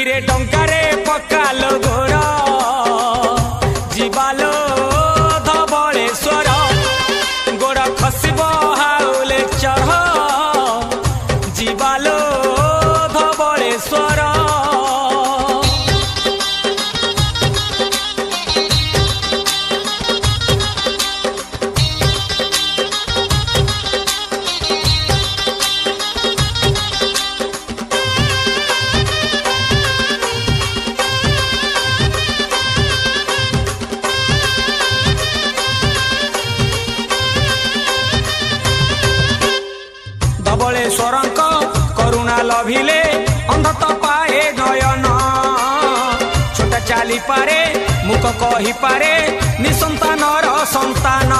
रे टंकारे पकालो गोर जीवालो धवलेश्वर गोड़ खसब हाउले चढ़ जीवालो धवलेश्वर धवलेश्वरंक करुणा लभिले अंधत पाए नयन छोटा चाली पारे मुख कही पारे निसंतानर संतान।